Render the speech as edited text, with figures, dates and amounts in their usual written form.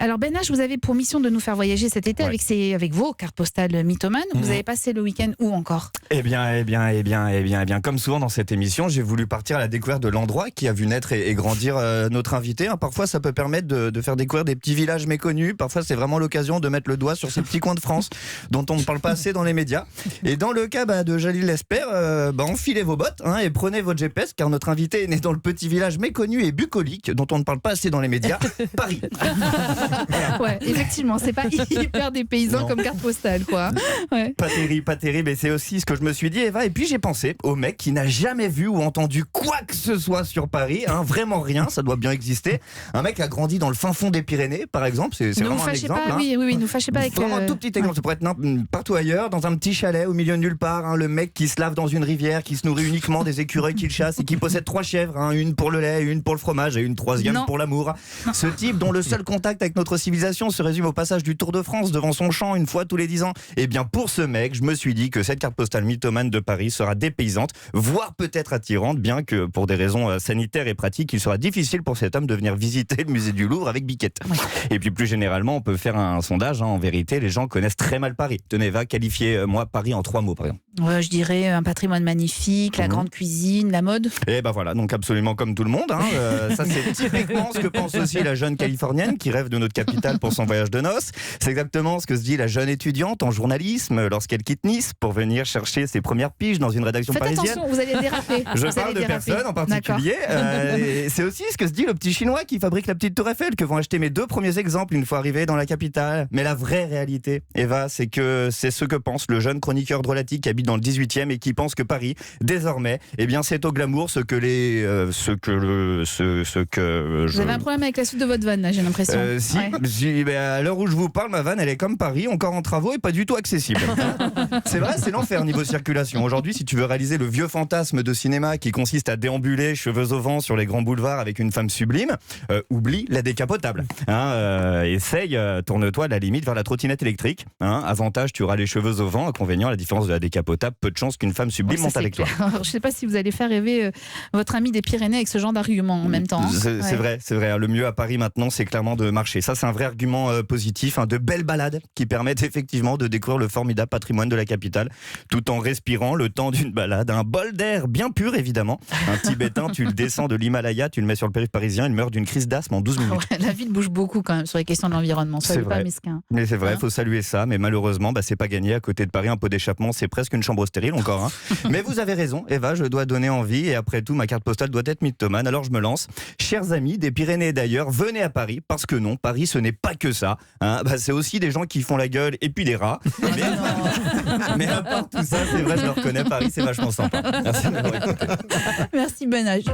Alors Ben H, vous avez pour mission de nous faire voyager cet été avec vos cartes postales mythomanes. Vous avez passé le week-end où encore ? Eh bien, comme souvent dans cette émission, j'ai voulu partir à la découverte de l'endroit qui a vu naître et grandir notre invité. Parfois, ça peut permettre de faire découvrir des petits villages méconnus. Parfois, c'est vraiment l'occasion de mettre le doigt sur ces petits coins de France dont on ne parle pas assez dans les médias. Et dans le cas de Jalil Lesper, enfilez vos bottes et prenez votre GPS, car notre invité est né dans le petit village méconnu et bucolique dont on ne parle pas assez dans les médias, Paris. Ouais, effectivement, c'est pas hyper dépaysant comme carte postale, quoi. Ouais. Pas terrible, et c'est aussi ce que je me suis dit, Eva. Et puis j'ai pensé au mec qui n'a jamais vu ou entendu quoi que ce soit sur Paris, vraiment rien, ça doit bien exister. Un mec a grandi dans le fin fond des Pyrénées, par exemple, c'est vraiment un exemple. Oui, nous fâchez pas avec vraiment un tout petit exemple, ça pourrait être partout ailleurs, dans un petit chalet au milieu de nulle part, le mec qui se lave dans une rivière, qui se nourrit uniquement des écureuils qu'il chasse et qui possède 3 chèvres, une pour le lait, une pour le fromage et une troisième pour l'amour. Ce type dont le seul contact avec notre civilisation se résume au passage du Tour de France devant son champ une fois tous les 10 ans. Et bien pour ce mec, je me suis dit que cette carte postale mythomane de Paris sera dépaysante, voire peut-être attirante, bien que pour des raisons sanitaires et pratiques, il sera difficile pour cet homme de venir visiter le musée du Louvre avec Biquette. Oui. Et puis plus généralement, on peut faire un sondage. En vérité, les gens connaissent très mal Paris. Tenez, va qualifier moi Paris en 3 mots par exemple. Je dirais un patrimoine magnifique, la grande cuisine, la mode. Et voilà, donc absolument comme tout le monde. Ça c'est typiquement ce que pense aussi la jeune Californienne qui rêve de notre capitale pour son voyage de noces. C'est exactement ce que se dit la jeune étudiante en journalisme lorsqu'elle quitte Nice pour venir chercher ses premières piges dans une rédaction parisienne. Attention, vous allez déraper. Je parle de personne en particulier. C'est aussi ce que se dit le petit chinois qui fabrique la petite tour Eiffel que vont acheter mes 2 premiers exemples une fois arrivés dans la capitale. Mais la vraie réalité, Eva, c'est que c'est ce que pense le jeune chroniqueur drôlatique qui habite dans le 18e et qui pense que Paris, désormais, c'est au glamour ce que Vous avez un problème avec la suite de votre vanne, là, j'ai l'impression. À l'heure où je vous parle, ma vanne, elle est comme Paris, encore en travaux et pas du tout accessible. C'est vrai, c'est l'enfer niveau circulation. Aujourd'hui, si tu veux réaliser le vieux fantasme de cinéma qui consiste à déambuler cheveux au vent sur les grands boulevards avec une femme sublime, oublie la décapotable. Essaye, tourne-toi à la limite vers la trottinette électrique. Avantage, tu auras les cheveux au vent. Inconvénient, à la différence de la décapotable, peu de chances qu'une femme sublime monte avec toi. Je ne sais pas si vous allez faire rêver votre ami des Pyrénées avec ce genre d'argument en même temps. C'est vrai. Le mieux à Paris maintenant, c'est clairement de marcher. Ça, c'est un vrai argument positif. De belles balades qui permettent effectivement de découvrir le formidable patrimoine de la capitale, tout en respirant le temps d'une balade. Un bol d'air bien pur, évidemment. Un Tibétain, tu le descends de l'Himalaya, tu le mets sur le périph' parisien, il meurt d'une crise d'asthme en 12 minutes. La ville bouge beaucoup quand même sur les questions de l'environnement. Soyez pas mesquin. Mais c'est vrai, il faut saluer ça. Mais malheureusement, c'est pas gagné. À côté de Paris, un pot d'échappement, c'est presque une chambre stérile encore. Mais vous avez raison, Eva, je dois donner envie. Et après tout, ma carte postale doit être mythomane. Alors je me lance. Chers amis des Pyrénées et d'ailleurs, venez à Paris. Parce que non, Paris, ce n'est pas que ça. C'est aussi des gens qui font la gueule et puis des rats. Mais à part tout ça, c'est vrai, je le reconnais, Paris, c'est vachement sympa. Merci de m'avoir écouté. Merci Ben H.